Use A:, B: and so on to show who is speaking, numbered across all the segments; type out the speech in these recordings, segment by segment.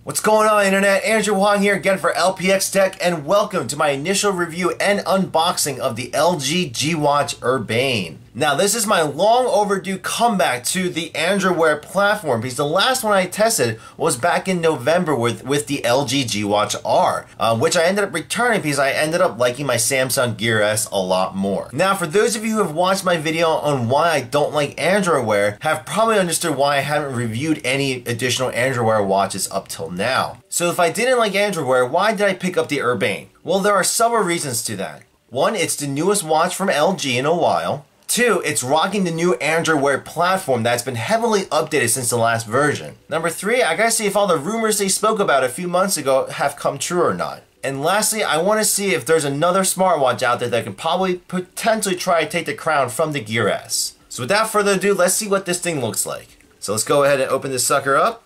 A: What's going on, Internet? Andrew Huang here again for LPX Tech, and welcome to my initial review and unboxing of the LG Watch Urbane. Now, this is my long overdue comeback to the Android Wear platform, because the last one I tested was back in November with the LG Watch R, which I ended up returning because I ended up liking my Samsung Gear S a lot more. Now, for those of you who have watched my video on why I don't like Android Wear, have probably understood why I haven't reviewed any additional Android Wear watches up till now. So if I didn't like Android Wear, why did I pick up the Urbane? Well, there are several reasons to that. One, it's the newest watch from LG in a while. Two, it's rocking the new Android Wear platform that's been heavily updated since the last version. Number three, I gotta see if all the rumors they spoke about a few months ago have come true or not. And lastly, I want to see if there's another smartwatch out there that can probably potentially try to take the crown from the Gear S. So without further ado, let's see what this thing looks like. So let's go ahead and open this sucker up,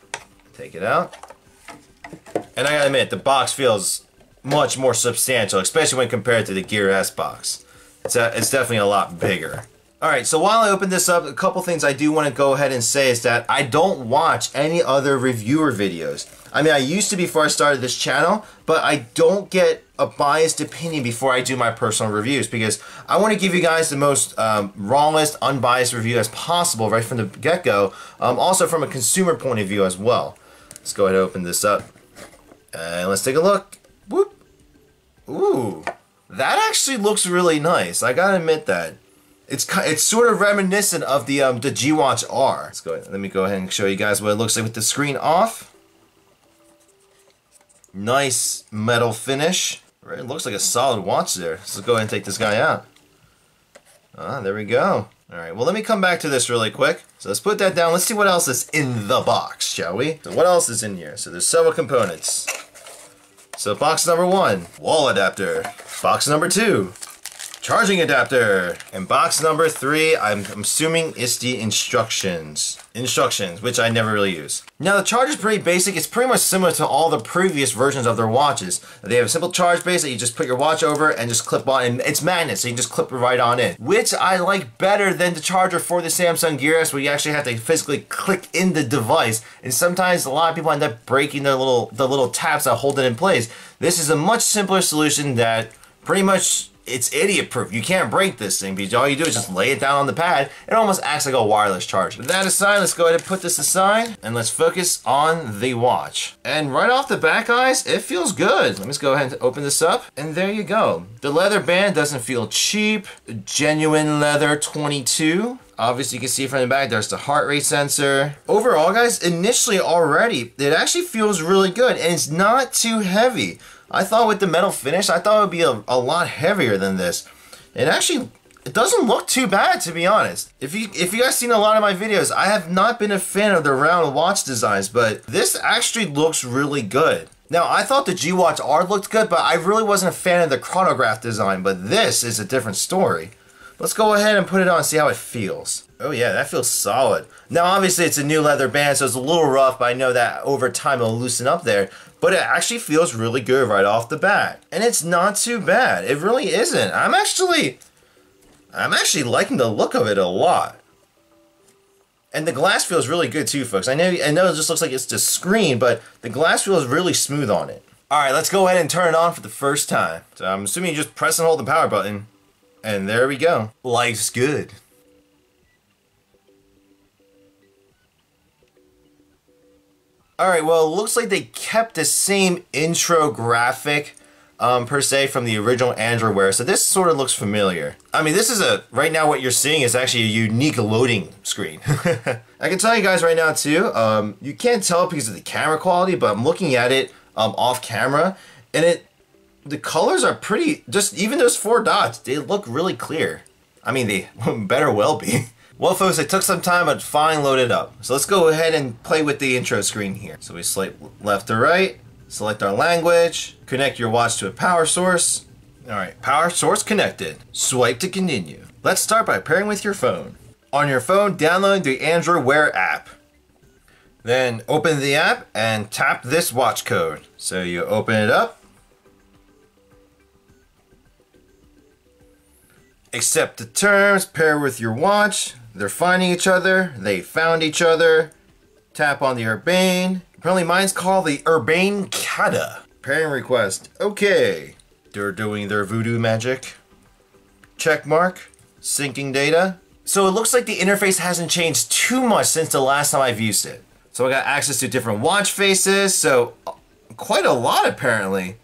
A: take it out. And I gotta admit, the box feels much more substantial, especially when compared to the Gear S box. It's definitely a lot bigger. Alright, so while I open this up, a couple things I do want to go ahead and say is that I don't watch any other reviewer videos. I mean, I used to before I started this channel, but I don't get a biased opinion before I do my personal reviews, because I want to give you guys the most rawest, unbiased review as possible right from the get-go, also from a consumer point of view as well. Let's go ahead and open this up, and let's take a look. Whoop! Ooh, that actually looks really nice. I gotta admit that. It's sort of reminiscent of the G Watch R. Let's go ahead. Let me go ahead and show you guys what it looks like with the screen off. Nice metal finish. Right, it looks like a solid watch there. So let's go ahead and take this guy out. There we go. Alright, well, let me come back to this really quick. So let's put that down. Let's see what else is in the box, shall we? So what else is in here? So there's several components. So box number one, wall adapter. Box number two, charging adapter. And box number three, I'm assuming is the instructions. Instructions, which I never really use. Now, the charge is pretty basic. It's pretty much similar to all the previous versions of their watches. They have a simple charge base that you just put your watch over and just clip on, and it's magnet, so you can just clip it right on in. Which I like better than the charger for the Samsung Gear S, where you actually have to physically click in the device, and sometimes a lot of people end up breaking the little tabs that hold it in place. This is a much simpler solution that pretty much, it's idiot proof. You can't break this thing because all you do is just lay it down on the pad. It almost acts like a wireless charger. With that aside, let's go ahead and put this aside and let's focus on the watch. And right off the bat, guys, it feels good. Let me just go ahead and open this up, and there you go. The leather band doesn't feel cheap. Genuine leather 22. Obviously, you can see from the back, there's the heart rate sensor. Overall, guys, initially already, it actually feels really good, and it's not too heavy. I thought with the metal finish, I thought it would be a lot heavier than this. It doesn't look too bad, to be honest. If you guys seen a lot of my videos, I have not been a fan of the round watch designs, but this actually looks really good. Now, I thought the G Watch R looked good, but I really wasn't a fan of the chronograph design, but this is a different story. Let's go ahead and put it on and see how it feels. Oh yeah, that feels solid. Now obviously it's a new leather band, so it's a little rough, but I know that over time it'll loosen up there. But it actually feels really good right off the bat. And it's not too bad. It really isn't. I'm actually liking the look of it a lot. And the glass feels really good too, folks. I know it just looks like it's the screen, but the glass feels really smooth on it. Alright, let's go ahead and turn it on for the first time. So I'm assuming you just press and hold the power button. And there we go. Life's good. Alright, well, it looks like they kept the same intro graphic, per se, from the original Android Wear, so this sort of looks familiar. I mean, this is right now what you're seeing is actually a unique loading screen. I can tell you guys right now, too, you can't tell because of the camera quality, but I'm looking at it off camera, and the colors are pretty, just even those 4 dots, they look really clear. I mean, they better well be. Well, folks, it took some time, but fine, load it up. So let's go ahead and play with the intro screen here. So we swipe left to right, select our language, connect your watch to a power source. All right, power source connected. Swipe to continue. Let's start by pairing with your phone. On your phone, download the Android Wear app. Then open the app and tap this watch code. So you open it up. Accept the terms, pair with your watch. They're finding each other. They found each other. Tap on the Urbane. Apparently mine's called the Urbane Cata. Pairing request. Okay. They're doing their voodoo magic. Check mark. Syncing data. So it looks like the interface hasn't changed too much since the last time I've used it. So I got access to different watch faces. So quite a lot apparently.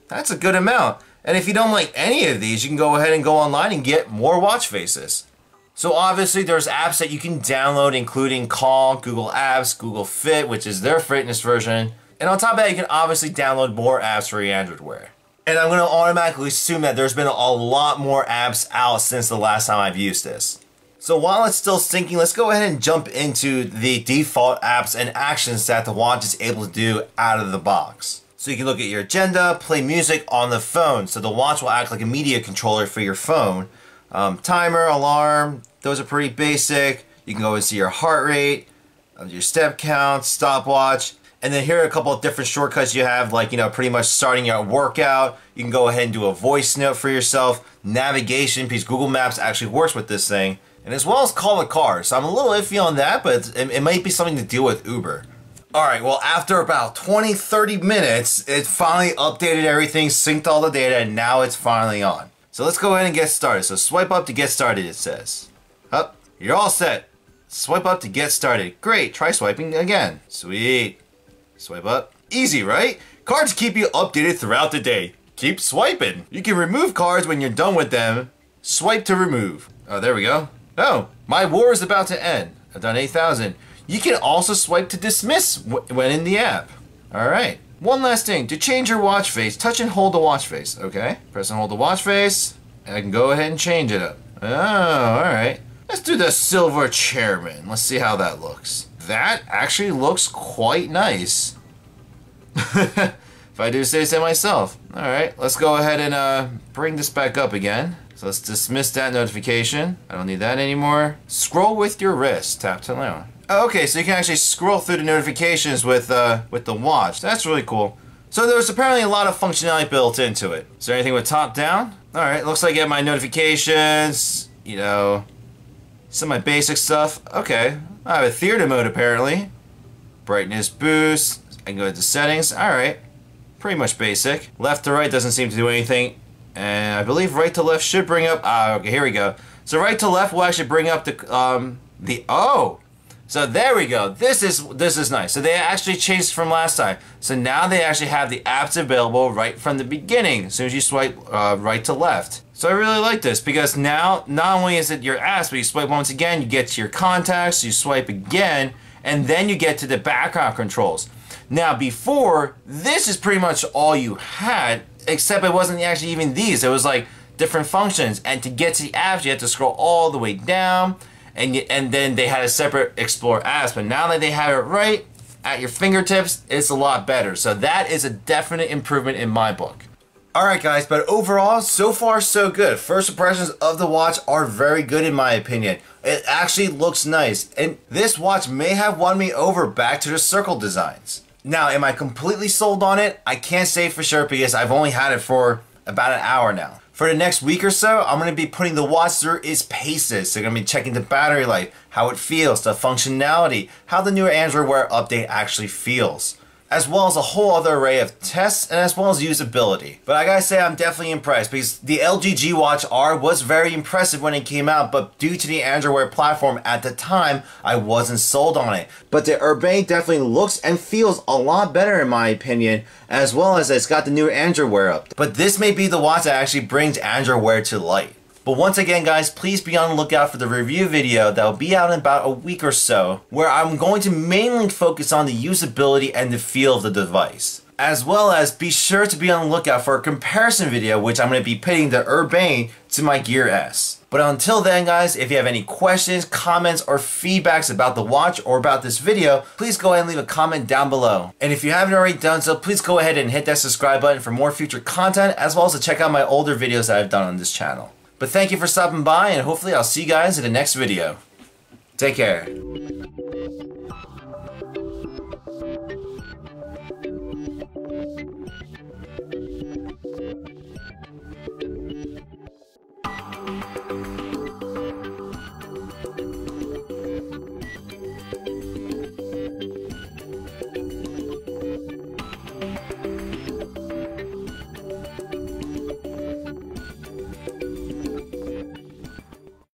A: That's a good amount. And if you don't like any of these, you can go ahead and go online and get more watch faces. So obviously there's apps that you can download, including Calm, Google Apps, Google Fit, which is their fitness version. And on top of that, you can obviously download more apps for your Android Wear. And I'm going to automatically assume that there's been a lot more apps out since the last time I've used this. So while it's still syncing, let's go ahead and jump into the default apps and actions that the watch is able to do out of the box. So you can look at your agenda, play music on the phone. So the watch will act like a media controller for your phone. Timer, alarm, those are pretty basic. You can go and see your heart rate, your step count, stopwatch. And then here are a couple of different shortcuts you have, like, you know, pretty much starting your workout. You can go ahead and do a voice note for yourself. Navigation, because Google Maps actually works with this thing. And as well as call a car. So I'm a little iffy on that, but it might be something to deal with Uber. Alright, well after about 20-30 minutes, it finally updated everything, synced all the data, and now it's finally on. So let's go ahead and get started. So swipe up to get started, it says. Up, you're all set. Swipe up to get started. Great, try swiping again. Sweet. Swipe up. Easy, right? Cards keep you updated throughout the day. Keep swiping. You can remove cards when you're done with them. Swipe to remove. Oh, there we go. Oh, my war is about to end. I've done 8,000. You can also swipe to dismiss when in the app. Alright. One last thing. To change your watch face, touch and hold the watch face. Okay. Press and hold the watch face. And I can go ahead and change it up. Oh, alright. Let's do the silver chairman. Let's see how that looks. That actually looks quite nice. If I do say so myself. Alright. Let's go ahead and bring this back up again. So let's dismiss that notification. I don't need that anymore. Scroll with your wrist. Tap to down. Oh, okay, so you can actually scroll through the notifications with the watch. That's really cool. So there's apparently a lot of functionality built into it. Is there anything with top down? Alright, looks like I get my notifications, you know, some of my basic stuff. Okay, I have a theater mode apparently. Brightness boost. I can go into settings. Alright, pretty much basic. Left to right doesn't seem to do anything. And I believe right to left should bring up, okay, here we go. So right to left will actually bring up oh! So there we go. This is nice. So they actually changed from last time. So now they actually have the apps available right from the beginning, as soon as you swipe right to left. So I really like this because now not only is it your apps, but you swipe once again, you get to your contacts, you swipe again, and then you get to the background controls. Now before, this is pretty much all you had, except it wasn't actually even these. It was like different functions, and to get to the apps, you had to scroll all the way down. And then they had a separate Explore apps, but now that they have it right at your fingertips, it's a lot better. So that is a definite improvement in my book. Alright guys, but overall, so far so good. First impressions of the watch are very good in my opinion. It actually looks nice, and this watch may have won me over back to the circle designs. Now, am I completely sold on it? I can't say for sure because I've only had it for about an hour now. For the next week or so, I'm going to be putting the watch through its paces. So I'm going to be checking the battery life, how it feels, the functionality, how the new Android Wear update actually feels, as well as a whole other array of tests and as well as usability. But I gotta say, I'm definitely impressed because the LG G Watch R was very impressive when it came out, but due to the Android Wear platform at the time, I wasn't sold on it. But the Urbane definitely looks and feels a lot better in my opinion, as well as it's got the new Android Wear up. But this may be the watch that actually brings Android Wear to light. But once again guys, please be on the lookout for the review video that will be out in about a week or so, where I'm going to mainly focus on the usability and the feel of the device. As well as be sure to be on the lookout for a comparison video, which I'm going to be pitting the Urbane to my Gear S. But until then guys, if you have any questions, comments, or feedbacks about the watch or about this video, please go ahead and leave a comment down below. And if you haven't already done so, please go ahead and hit that subscribe button for more future content, as well as to check out my older videos that I've done on this channel. But thank you for stopping by, and hopefully I'll see you guys in the next video. Take care.